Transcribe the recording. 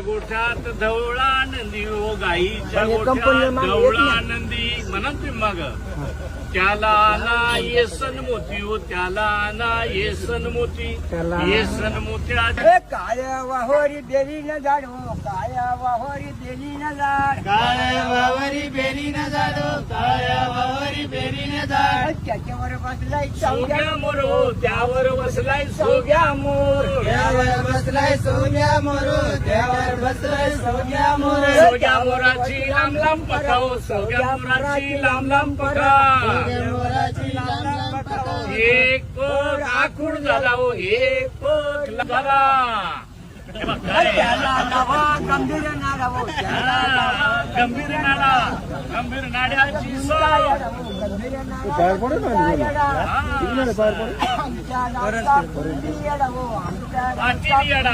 गोठ्यात धवळा नंदी ओ गाईच्या गोठ्यात धवळा नंदी म्हणा तुम्ही मग त्याला ना येसन मोती हो त्याला ना येसन मोती येसन मोत्या काळ्या वाहोरी बेली न झाड हो काळ्या वाहोरी बेली न झाड काळ्या वावरी बेरी न झाडो काळ्या वावरी बेरी न झाड त्याच्यावर बसलाय सोग्या मोर हो त्यावर बसलाय सोग्या मोर त्यावर बसलाय सोन्या मोरो त्यावर बसलाय सोन्या मोर सोग्या मोराची लांब लांब पका हो सोग्या मोराची लांब लांब पका मोराची लांब लांब पका एक पग आखूड झाला हो एक पग झाला हे बघ काय त्याला नवा गंभीर नाडा हो हा, गंभीर नाडा गंभीर नाड्याची सोय गंभीर नाडा आमच्या नावाचा कुंडी येडा हो आमच्या पाटील येडा